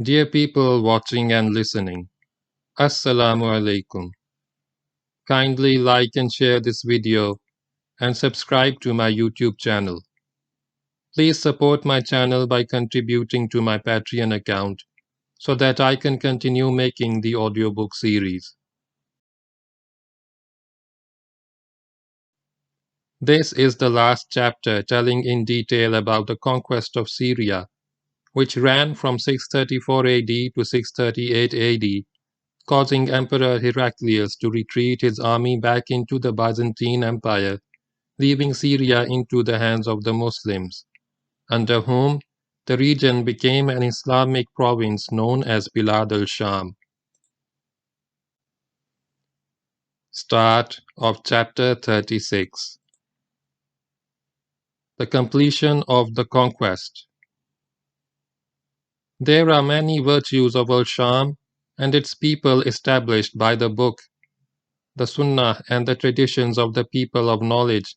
Dear people watching and listening, Assalamu alaikum. Kindly like and share this video and subscribe to my YouTube channel. Please support my channel by contributing to my Patreon account so that I can continue making the audiobook series. This is the last chapter telling in detail about the conquest of Syria, which ran from 634 AD to 638 AD, causing Emperor Heraclius to retreat his army back into the Byzantine Empire, leaving Syria into the hands of the Muslims, under whom the region became an Islamic province known as Bilad al-Sham. Start of Chapter 36. The completion of the conquest. There are many virtues of al-Sham and its people established by the book, the Sunnah and the traditions of the people of knowledge,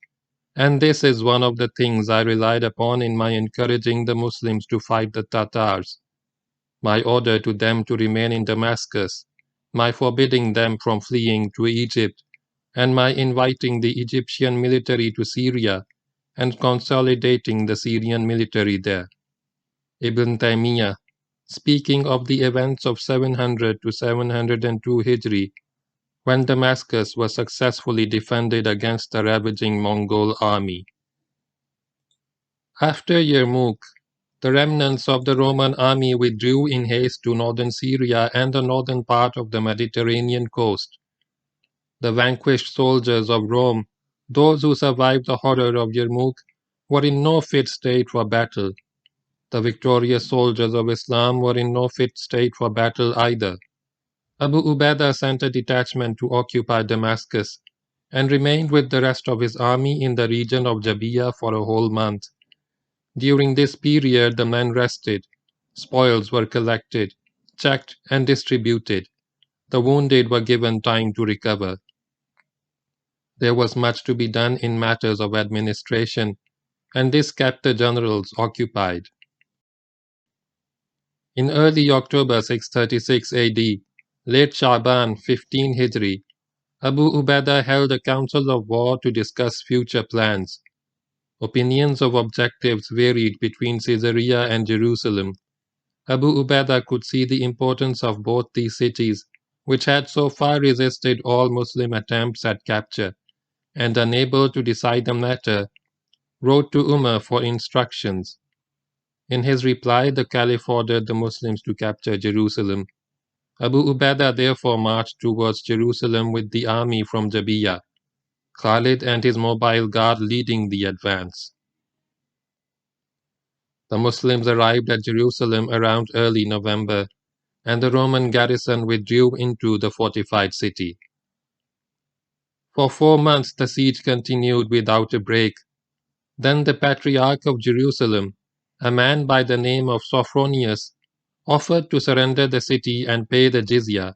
and this is one of the things I relied upon in my encouraging the Muslims to fight the Tatars, my order to them to remain in Damascus, my forbidding them from fleeing to Egypt, and my inviting the Egyptian military to Syria and consolidating the Syrian military there. Ibn Taymiyyah, speaking of the events of 700 to 702 Hijri, when Damascus was successfully defended against the ravaging Mongol army. After Yarmouk, the remnants of the Roman army withdrew in haste to northern Syria and the northern part of the Mediterranean coast. The vanquished soldiers of Rome, those who survived the horror of Yarmouk, were in no fit state for battle. The victorious soldiers of Islam were in no fit state for battle either. Abu Ubaidah sent a detachment to occupy Damascus and remained with the rest of his army in the region of Jabiyah for a whole month. During this period, the men rested, spoils were collected, checked, and distributed. The wounded were given time to recover. There was much to be done in matters of administration, and this kept the generals occupied. In early October 636 AD, late Shaban 15 Hijri, Abu Ubaidah held a council of war to discuss future plans. Opinions of objectives varied between Caesarea and Jerusalem. Abu Ubaidah could see the importance of both these cities, which had so far resisted all Muslim attempts at capture, and unable to decide the matter, wrote to Umar for instructions. In his reply, the Caliph ordered the Muslims to capture Jerusalem. Abu Ubaidah therefore marched towards Jerusalem with the army from Jabiyah, Khalid and his mobile guard leading the advance. The Muslims arrived at Jerusalem around early November, and the Roman garrison withdrew into the fortified city. For 4 months the siege continued without a break. Then the Patriarch of Jerusalem, a man by the name of Sophronius, offered to surrender the city and pay the jizya,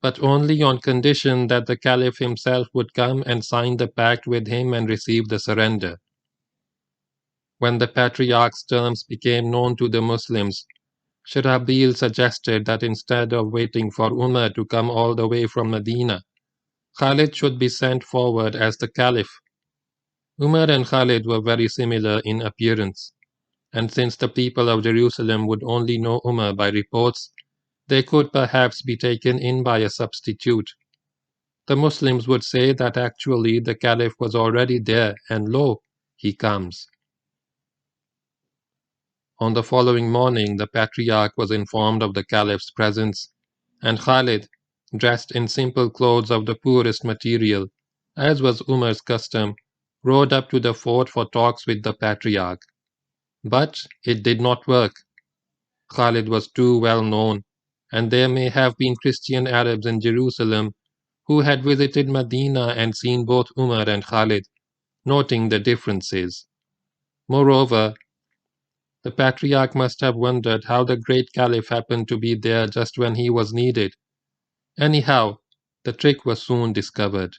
but only on condition that the Caliph himself would come and sign the pact with him and receive the surrender. When the Patriarch's terms became known to the Muslims, Shirabil suggested that instead of waiting for Umar to come all the way from Medina, Khalid should be sent forward as the Caliph. Umar and Khalid were very similar in appearance, and since the people of Jerusalem would only know Umar by reports, they could perhaps be taken in by a substitute. The Muslims would say that actually the Caliph was already there, and lo, he comes. On the following morning, the Patriarch was informed of the Caliph's presence, and Khalid, dressed in simple clothes of the poorest material, as was Umar's custom, rode up to the fort for talks with the Patriarch. But it did not work. Khalid was too well known, and there may have been Christian Arabs in Jerusalem who had visited Medina and seen both Umar and Khalid, noting the differences. Moreover, the Patriarch must have wondered how the great Caliph happened to be there just when he was needed. Anyhow, the trick was soon discovered,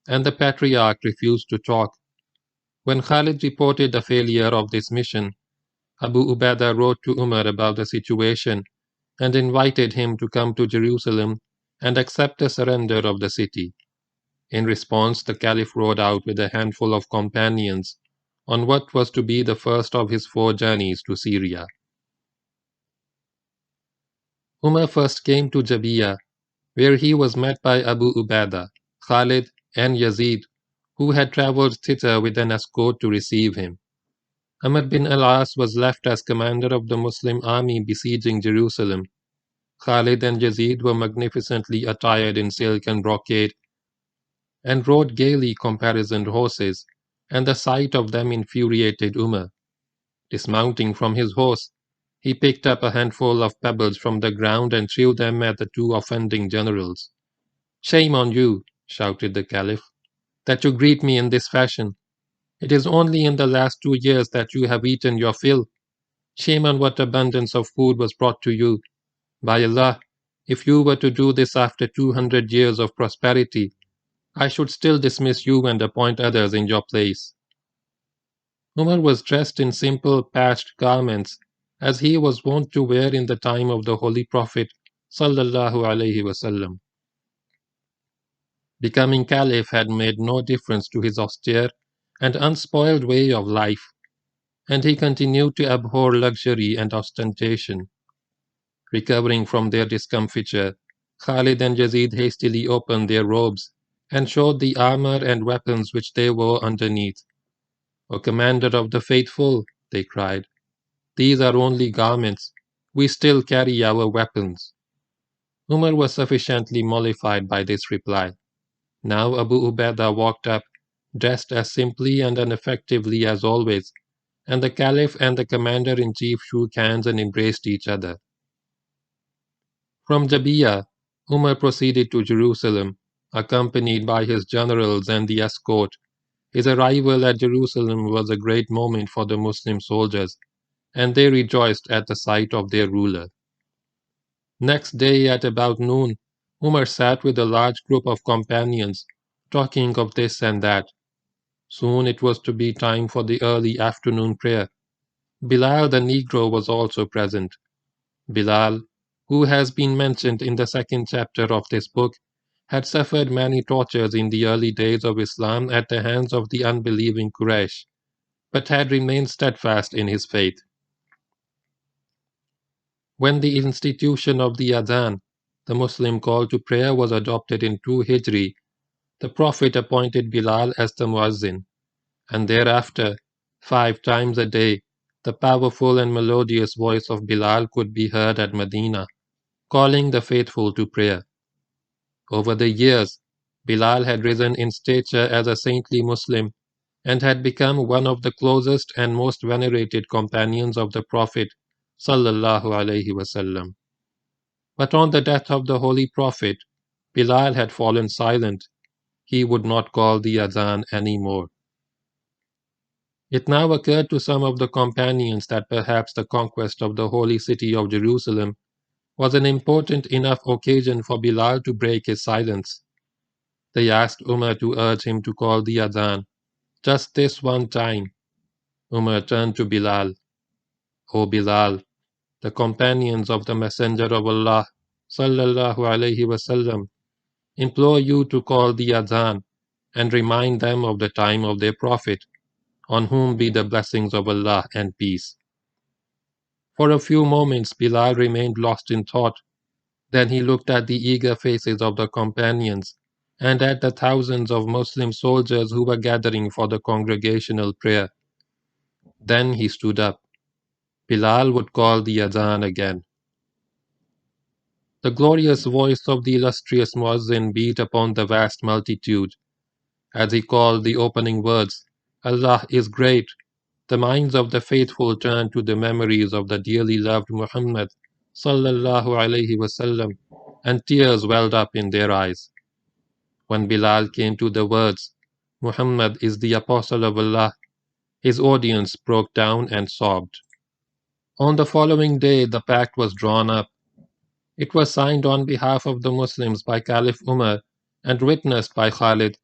and the Patriarch refused to talk. When Khalid reported the failure of this mission, Abu Ubaidah wrote to Umar about the situation and invited him to come to Jerusalem and accept the surrender of the city. In response, the Caliph rode out with a handful of companions on what was to be the first of his 4 journeys to Syria. Umar first came to Jabiyah, where he was met by Abu Ubaidah, Khalid, and Yazid, who had travelled thither with an escort to receive him. Amr bin al-As was left as commander of the Muslim army besieging Jerusalem. Khalid and Yazid were magnificently attired in silk and brocade, and rode gaily caparisoned horses, and the sight of them infuriated Umar. Dismounting from his horse, he picked up a handful of pebbles from the ground and threw them at the 2 offending generals. "Shame on you," shouted the Caliph, "that you greet me in this fashion. It is only in the last 2 years that you have eaten your fill. Shame on what abundance of food was brought to you. By Allah, if you were to do this after 200 years of prosperity, I should still dismiss you and appoint others in your place." Umar was dressed in simple patched garments, as he was wont to wear in the time of the Holy Prophet sallallahu alaihi wasallam. Becoming Caliph had made no difference to his austere and unspoiled way of life, and he continued to abhor luxury and ostentation. Recovering from their discomfiture, Khalid and Yazid hastily opened their robes and showed the armor and weapons which they wore underneath. "O Commander of the Faithful," they cried, "these are only garments. We still carry our weapons." Umar was sufficiently mollified by this reply. Now Abu Ubaidah walked up, dressed as simply and ineffectively as always, and the Caliph and the Commander-in-Chief shook hands and embraced each other. From Jabiyah, Umar proceeded to Jerusalem, accompanied by his generals and the escort. His arrival at Jerusalem was a great moment for the Muslim soldiers, and they rejoiced at the sight of their ruler. Next day at about noon, Umar sat with a large group of companions, talking of this and that. Soon it was to be time for the early afternoon prayer. Bilal the Negro was also present. Bilal, who has been mentioned in the 2nd chapter of this book, had suffered many tortures in the early days of Islam at the hands of the unbelieving Quraysh, but had remained steadfast in his faith. When the institution of the adhan, the Muslim call to prayer, was adopted in 2 Hijri, the Prophet appointed Bilal as the muazzin, and thereafter, 5 times a day, the powerful and melodious voice of Bilal could be heard at Madinah, calling the faithful to prayer. Over the years, Bilal had risen in stature as a saintly Muslim and had become one of the closest and most venerated companions of the Prophet sallallahu alaihi wasallam. But on the death of the Holy Prophet, Bilal had fallen silent. He would not call the adhan any more. It now occurred to some of the companions that perhaps the conquest of the holy city of Jerusalem was an important enough occasion for Bilal to break his silence. They asked Umar to urge him to call the adhan, just this one time. Umar turned to Bilal. "O Bilal, the companions of the Messenger of Allah sallallahu alaihi wasallam implore you to call the adhan and remind them of the time of their Prophet, on whom be the blessings of Allah and peace." For a few moments Bilal remained lost in thought. Then he looked at the eager faces of the companions and at the thousands of Muslim soldiers who were gathering for the congregational prayer. Then he stood up. Bilal would call the adhan again. The glorious voice of the illustrious muazzin beat upon the vast multitude. As he called the opening words, "Allah is great," the minds of the faithful turned to the memories of the dearly loved Muhammad sallallahu alaihi wasallam, and tears welled up in their eyes. When Bilal came to the words, "Muhammad is the apostle of Allah," his audience broke down and sobbed. On the following day the pact was drawn up. It was signed on behalf of the Muslims by Caliph Umar and witnessed by Khalid,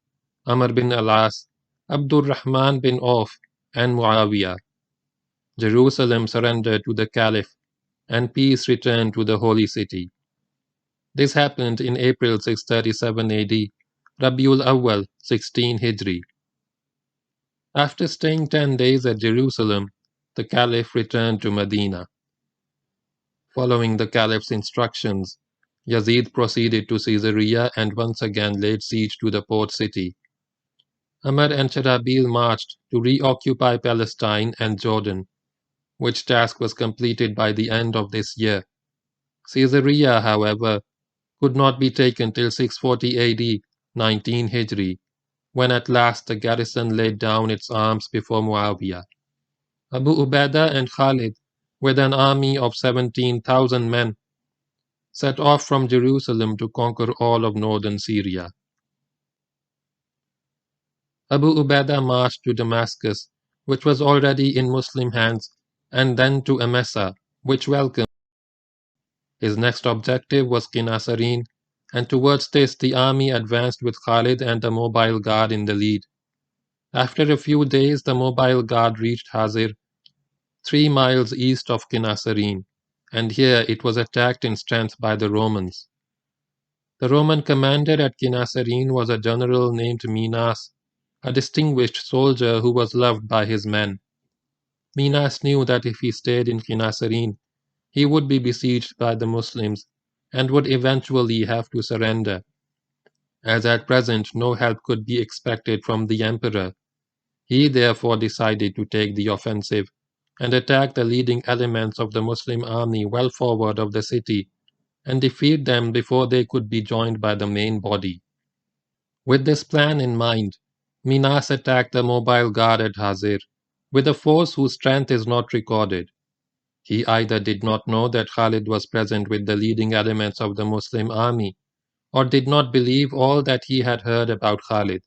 Amr bin al-As, Abdul Rahman bin Auf, and Muawiyah. Jerusalem surrendered to the Caliph, and peace returned to the holy city. This happened in April 637 AD, Rabiul Awwal 16 Hijri. After staying 10 days at Jerusalem, the Caliph returned to Medina. Following the Caliph's instructions, Yazid proceeded to Caesarea and once again laid siege to the port city. Amr and Sharabil marched to reoccupy Palestine and Jordan, which task was completed by the end of this year. Caesarea, however, could not be taken till 640 AD, 19 Hijri, when at last the garrison laid down its arms before Muawiyah. Abu Ubaidah and Khalid, with an army of 17,000 men, set off from Jerusalem to conquer all of northern Syria. Abu Ubaidah marched to Damascus, which was already in Muslim hands, and then to Emesa, which welcomed. His next objective was Qinasarine, and towards this the army advanced with Khalid and the mobile guard in the lead. After a few days, the mobile guard reached Hazir, 3 miles east of Qinasarine, and here it was attacked in strength by the Romans. The Roman commander at Qinasarine was a general named Minas, a distinguished soldier who was loved by his men. Minas knew that if he stayed in Qinasarine, he would be besieged by the Muslims and would eventually have to surrender. As at present no help could be expected from the emperor, he therefore decided to take the offensive and attack the leading elements of the Muslim army well forward of the city and defeat them before they could be joined by the main body. With this plan in mind, Minas attacked the mobile guard at Hazir with a force whose strength is not recorded. He either did not know that Khalid was present with the leading elements of the Muslim army, or did not believe all that he had heard about Khalid.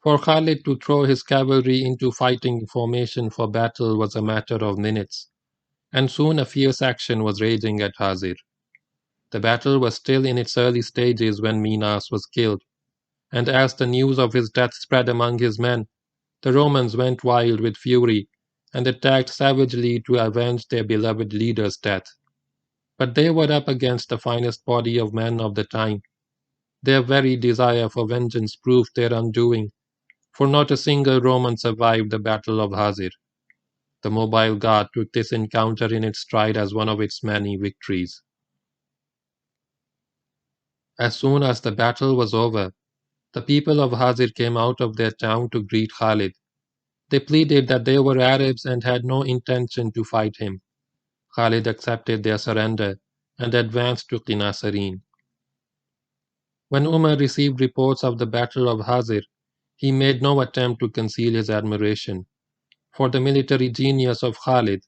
For Khalid to throw his cavalry into fighting formation for battle was a matter of minutes, and soon a fierce action was raging at Hazir. The battle was still in its early stages when Minas was killed, and as the news of his death spread among his men, the Romans went wild with fury and attacked savagely to avenge their beloved leader's death. But they were up against the finest body of men of the time. Their very desire for vengeance proved their undoing, for not a single Roman survived the Battle of Hazir. The mobile guard took this encounter in its stride as one of its many victories. As soon as the battle was over, the people of Hazir came out of their town to greet Khalid. They pleaded that they were Arabs and had no intention to fight him. Khalid accepted their surrender and advanced to Qinasarine. When Umar received reports of the Battle of Hazir, he made no attempt to conceal his admiration for the military genius of Khalid.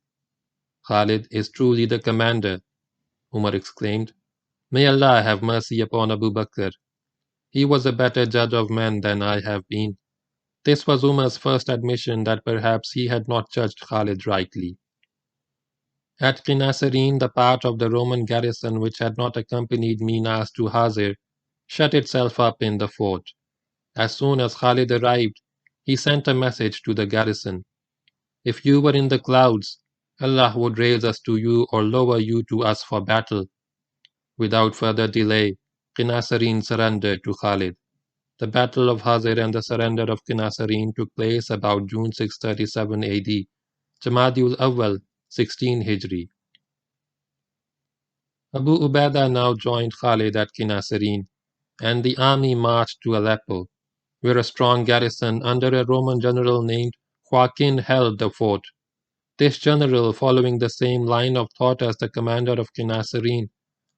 "Khalid is truly the commander," Umar exclaimed. "May Allah have mercy upon Abu Bakr. He was a better judge of men than I have been." This was Umar's first admission that perhaps he had not judged Khalid rightly. At Qinasarine, the part of the Roman garrison which had not accompanied Minas to Hazir shut itself up in the fort. As soon as Khalid arrived, he sent a message to the garrison. "If you were in the clouds, Allah would raise us to you or lower you to us for battle." Without further delay, Qinasarine surrendered to Khalid. The Battle of Hazir and the surrender of Qinasarine took place about June 637 AD, Jamadiul Awwal 16 Hijri. Abu Ubaidah now joined Khalid at Qinasarine, and the army marched to Aleppo, where a strong garrison under a Roman general named Joaquin held the fort. This general, following the same line of thought as the commander of Qinasarine,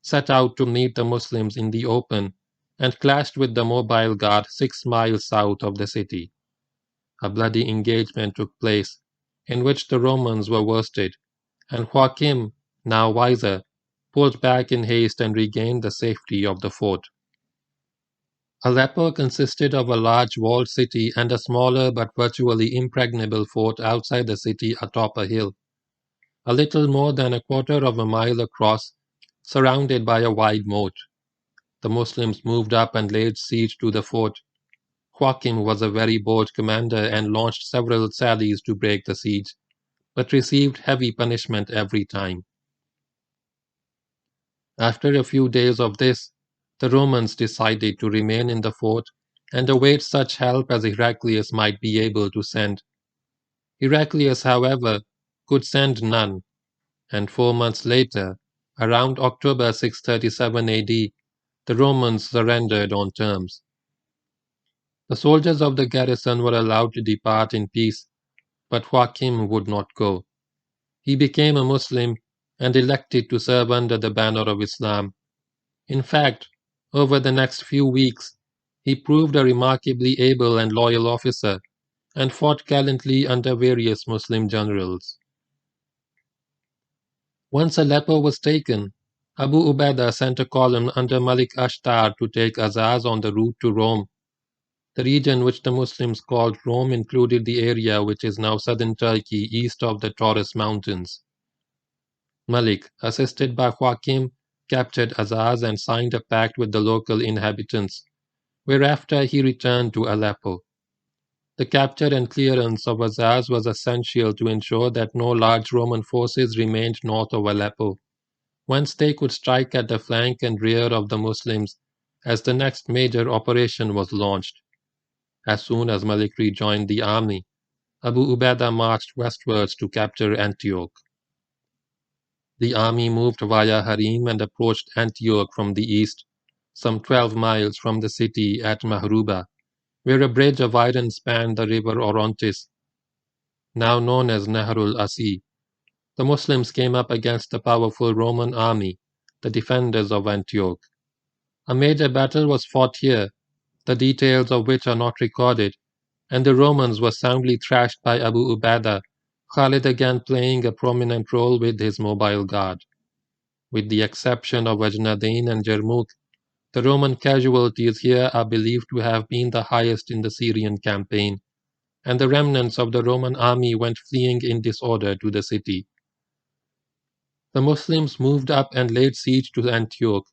set out to meet the Muslims in the open and clashed with the mobile guard 6 miles south of the city. A bloody engagement took place, in which the Romans were worsted, and Joachim, now wiser, pulled back in haste and regained the safety of the fort. Aleppo consisted of a large walled city and a smaller but virtually impregnable fort outside the city atop a hill, a little more than a quarter of a mile across, surrounded by a wide moat. The Muslims moved up and laid siege to the fort. Joachim was a very bold commander and launched several sallies to break the siege, but received heavy punishment every time. After a few days of this, the Romans decided to remain in the fort and await such help as Heraclius might be able to send. Heraclius, however, could send none, and 4 months later, around October 637 AD, the Romans surrendered on terms. The soldiers of the garrison were allowed to depart in peace, but Joachim would not go. He became a Muslim and elected to serve under the banner of Islam. In fact, over the next few weeks, he proved a remarkably able and loyal officer and fought gallantly under various Muslim generals. Once Aleppo was taken, Abu Ubaidah sent a column under Malik Ashtar to take Azaz on the route to Rome. The region which the Muslims called Rome included the area which is now southern Turkey east of the Taurus Mountains. Malik, assisted by Joachim, captured Azaz and signed a pact with the local inhabitants, whereafter he returned to Aleppo. The capture and clearance of Azaz was essential to ensure that no large Roman forces remained north of Aleppo, whence they could strike at the flank and rear of the Muslims as the next major operation was launched. As soon as Malik rejoined the army, Abu Ubaidah marched westwards to capture Antioch. The army moved via Harim and approached Antioch from the east, some 12 miles from the city at Mahruba, where a bridge of iron spanned the river Orontes, now known as Nahrul Asi. The Muslims came up against the powerful Roman army, the defenders of Antioch. A major battle was fought here, the details of which are not recorded, and the Romans were soundly thrashed by Abu Ubaidah, Khalid again playing a prominent role with his mobile guard. With the exception of Ajnadain and Jarmouk, the Roman casualties here are believed to have been the highest in the Syrian campaign, and the remnants of the Roman army went fleeing in disorder to the city. The Muslims moved up and laid siege to Antioch,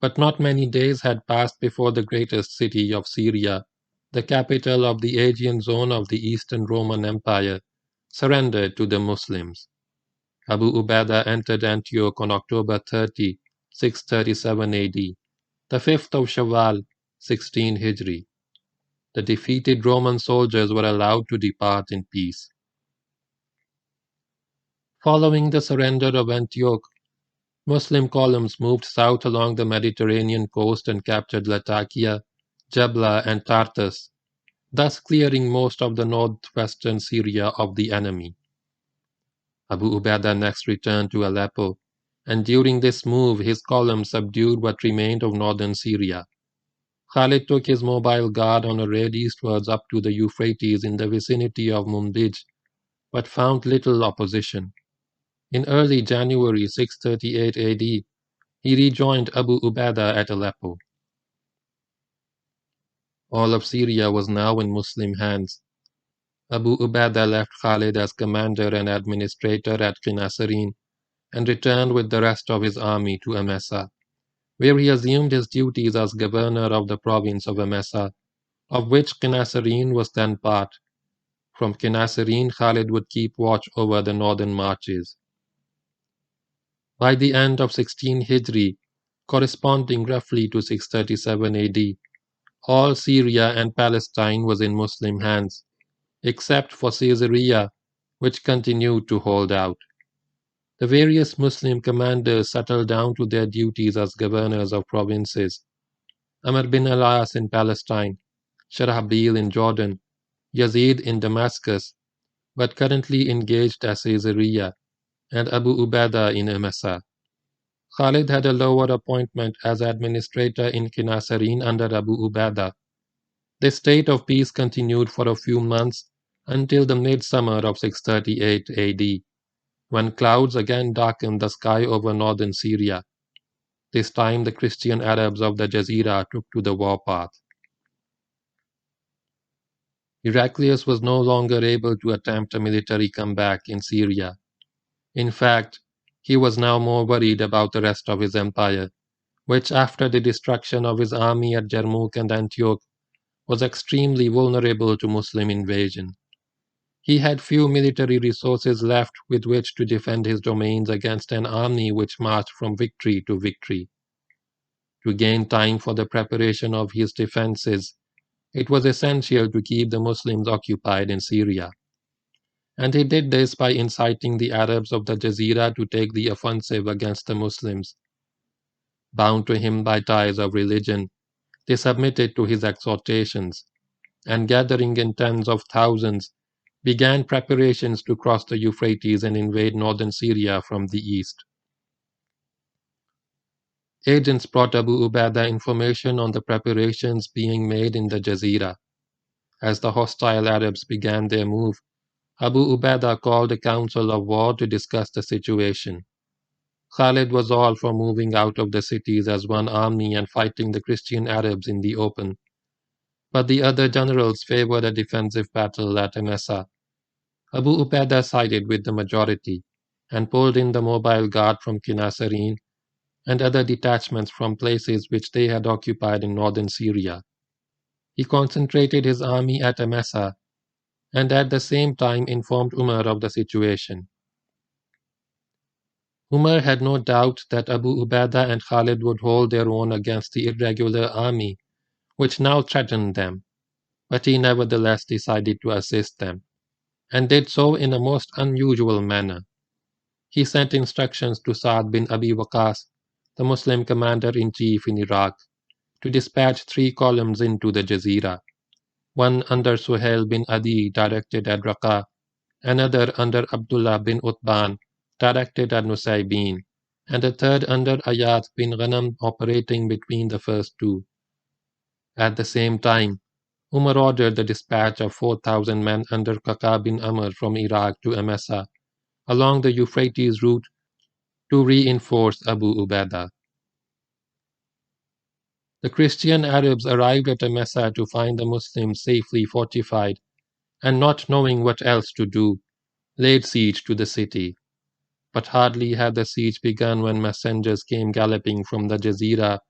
but not many days had passed before the greatest city of Syria, the capital of the Aegean zone of the Eastern Roman Empire, surrendered to the Muslims. Abu Ubaidah entered Antioch on October 30, 637 AD, the 5th of Shawwal, 16 Hijri. The defeated Roman soldiers were allowed to depart in peace. Following the surrender of Antioch, Muslim columns moved south along the Mediterranean coast and captured Latakia, Jabla, and Tartus, thus clearing most of the northwestern Syria of the enemy. Abu Ubaidah next returned to Aleppo, and during this move his column subdued what remained of northern Syria. Khalid took his mobile guard on a raid eastwards up to the Euphrates in the vicinity of Munbij, but found little opposition. In early January 638 AD, he rejoined Abu Ubaidah at Aleppo. All of Syria was now in Muslim hands. Abu Ubaidah left Khalid as commander and administrator at Qinasarine and returned with the rest of his army to Emesa, where he assumed his duties as governor of the province of Emesa, of which Qinasarine was then part. From Qinasarine, Khalid would keep watch over the northern marches. By the end of 16 Hijri, corresponding roughly to 637 AD, all Syria and Palestine was in Muslim hands, except for Caesarea, which continued to hold out. The various Muslim commanders settled down to their duties as governors of provinces. Amr bin al-As in Palestine, Sharahabil in Jordan, Yazid in Damascus, but currently engaged at Caesarea, and Abu Ubaidah in Emesa. Khalid had a lower appointment as administrator in Qinasarine under Abu Ubaidah. This state of peace continued for a few months until the midsummer of 638 AD, when clouds again darkened the sky over northern Syria. This time the Christian Arabs of the Jazeera took to the warpath. Heraclius was no longer able to attempt a military comeback in Syria. In fact, he was now more worried about the rest of his empire, which after the destruction of his army at Jarmouk and Antioch was extremely vulnerable to Muslim invasion. He had few military resources left with which to defend his domains against an army which marched from victory to victory. To gain time for the preparation of his defenses, it was essential to keep the Muslims occupied in Syria. And he did this by inciting the Arabs of the Jazeera to take the offensive against the Muslims. Bound to him by ties of religion, they submitted to his exhortations, and gathering in tens of thousands, began preparations to cross the Euphrates and invade northern Syria from the east. Agents brought Abu Ubaidah information on the preparations being made in the Jazeera. As the hostile Arabs began their move, Abu Ubaidah called a council of war to discuss the situation. Khalid was all for moving out of the cities as one army and fighting the Christian Arabs in the open, but the other generals favored a defensive battle at Emesa. Abu Ubaidah sided with the majority and pulled in the mobile guard from Kinasarine and other detachments from places which they had occupied in northern Syria. He concentrated his army at Emesa and at the same time informed Umar of the situation. Umar had no doubt that Abu Ubaidah and Khalid would hold their own against the irregular army which now threatened them, but he nevertheless decided to assist them, and did so in a most unusual manner. He sent instructions to Sa'd bin Abi Waqqas, the Muslim commander-in-chief in Iraq, to dispatch 3 columns into the Jazeera, one under Suhail bin Adi directed at Raqqa, another under Abdullah bin Utban directed at Nusaybin, and a third under Ayat bin Ghanam operating between the first two. At the same time, Umar ordered the dispatch of 4,000 men under Qaqa bin Amr from Iraq to Emesa, along the Euphrates route, to reinforce Abu Ubaidah. The Christian Arabs arrived at Emesa to find the Muslims safely fortified, and not knowing what else to do, laid siege to the city. But hardly had the siege begun when messengers came galloping from the Jazeera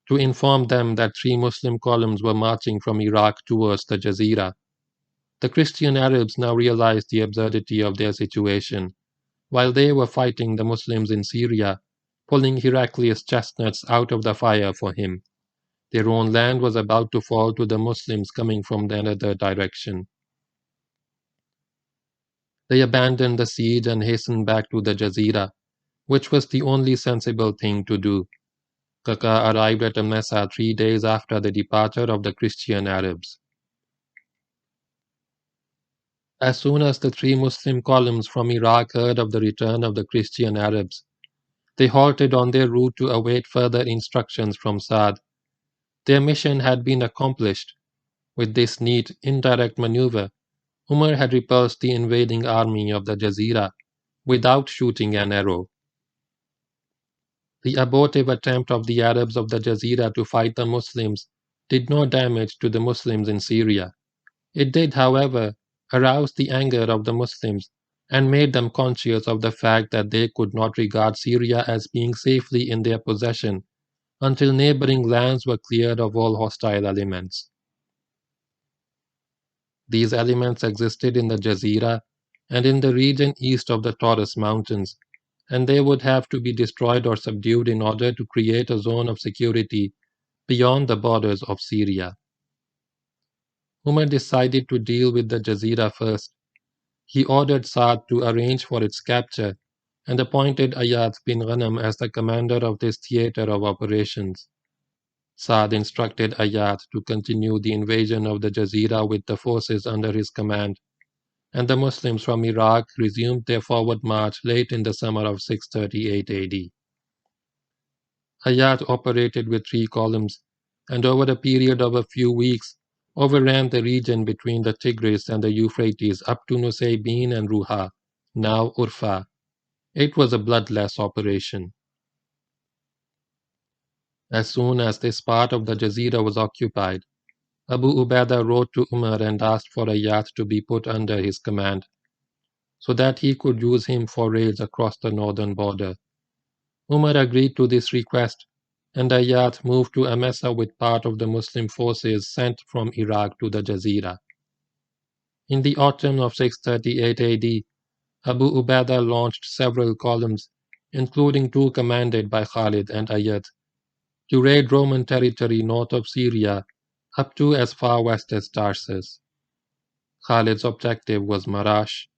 to inform them that 3 Muslim columns were marching from Iraq towards the Jazeera. The Christian Arabs now realized the absurdity of their situation. While they were fighting the Muslims in Syria, pulling Heraclius' chestnuts out of the fire for him, their own land was about to fall to the Muslims coming from another direction. They abandoned the siege and hastened back to the Jazeera, which was the only sensible thing to do. Qaqa arrived at Emesa 3 days after the departure of the Christian Arabs. As soon as the 3 Muslim columns from Iraq heard of the return of the Christian Arabs, they halted on their route to await further instructions from Sa'd. Their mission had been accomplished. With this neat, indirect maneuver, Umar had repulsed the invading army of the Jazeera without shooting an arrow. The abortive attempt of the Arabs of the Jazeera to fight the Muslims did no damage to the Muslims in Syria. It did, however, arouse the anger of the Muslims and made them conscious of the fact that they could not regard Syria as being safely in their possession until neighboring lands were cleared of all hostile elements. These elements existed in the Jazeera and in the region east of the Taurus Mountains, and they would have to be destroyed or subdued in order to create a zone of security beyond the borders of Syria. Umar decided to deal with the Jazeera first. He ordered Sa'd to arrange for its capture and appointed Ayat bin Ghanam as the commander of this theater of operations. Sa'd instructed Ayat to continue the invasion of the Jazeera with the forces under his command, and the Muslims from Iraq resumed their forward march late in the summer of 638 AD. Ayat operated with 3 columns, and over a period of a few weeks overran the region between the Tigris and the Euphrates up to Nusaybin and Ruha, now Urfa. It was a bloodless operation. As soon as this part of the Jazeera was occupied, Abu Ubaidah wrote to Umar and asked for Ayat to be put under his command, so that he could use him for raids across the northern border. Umar agreed to this request, and Ayat moved to Emesa with part of the Muslim forces sent from Iraq to the Jazeera. In the autumn of 638 AD, Abu Ubaidah launched several columns, including two commanded by Khalid and Ayyad, to raid Roman territory north of Syria up to as far west as Tarsus. Khalid's objective was Marash,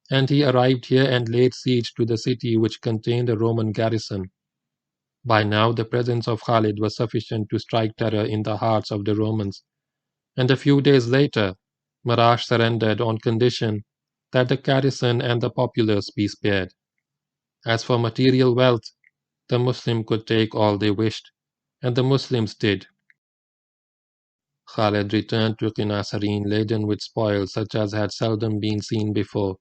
and he arrived here and laid siege to the city which contained a Roman garrison. By now the presence of Khalid was sufficient to strike terror in the hearts of the Romans, and a few days later Marash surrendered on condition that the garrison and the populace be spared. As for material wealth, the Muslim could take all they wished, and the Muslims did. Khalid returned to Qinasarine laden with spoils such as had seldom been seen before.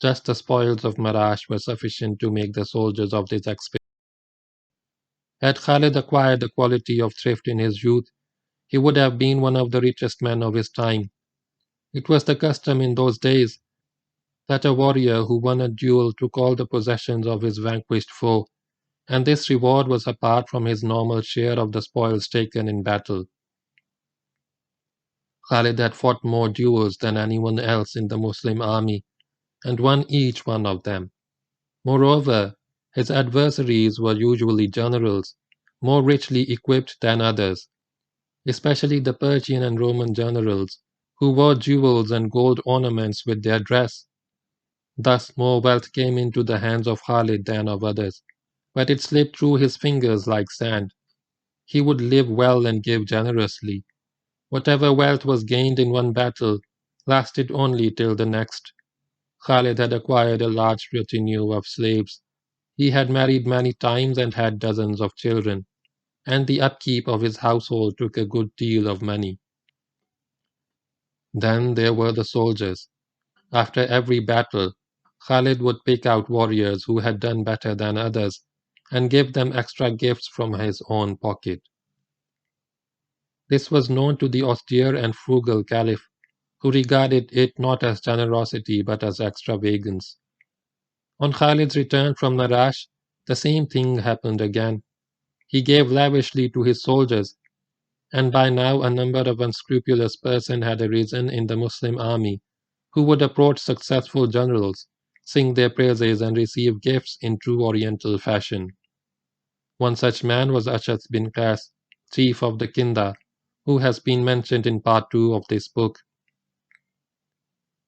Just the spoils of Marash were sufficient to make the soldiers of this expedition. Had Khalid acquired the quality of thrift in his youth, he would have been one of the richest men of his time. It was the custom in those days that a warrior who won a duel took all the possessions of his vanquished foe, and this reward was apart from his normal share of the spoils taken in battle. Khalid had fought more duels than anyone else in the Muslim army, and won each one of them. Moreover, his adversaries were usually generals, more richly equipped than others, especially the Persian and Roman generals, who wore jewels and gold ornaments with their dress. Thus more wealth came into the hands of Khalid than of others, but it slipped through his fingers like sand. He would live well and give generously. Whatever wealth was gained in one battle lasted only till the next. Khalid had acquired a large retinue of slaves. He had married many times and had dozens of children, and the upkeep of his household took a good deal of money. Then there were the soldiers. After every battle, Khalid would pick out warriors who had done better than others and give them extra gifts from his own pocket. This was known to the austere and frugal caliph, who regarded it not as generosity but as extravagance. On Khalid's return from Marash, the same thing happened again. He gave lavishly to his soldiers, and by now a number of unscrupulous persons had arisen in the Muslim army, who would approach successful generals, sing their praises, and receive gifts in true Oriental fashion. One such man was Ash'ath bin Qais, chief of the Kinda, who has been mentioned in part 2 of this book.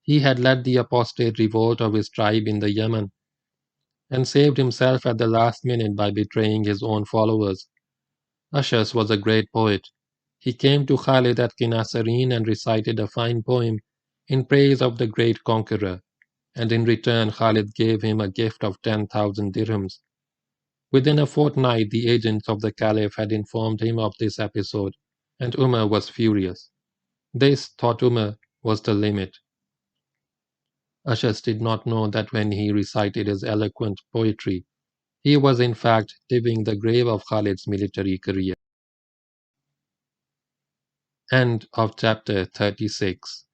He had led the apostate revolt of his tribe in the Yemen, and saved himself at the last minute by betraying his own followers. Ash'ath was a great poet. He came to Khalid at Qinasarine and recited a fine poem in praise of the great conqueror, and in return Khalid gave him a gift of 10,000 dirhams. Within a fortnight the agents of the caliph had informed him of this episode, and Umar was furious. This, thought Umar, was the limit. Ash'ath did not know that when he recited his eloquent poetry, he was in fact digging the grave of Khalid's military career. End of chapter 36.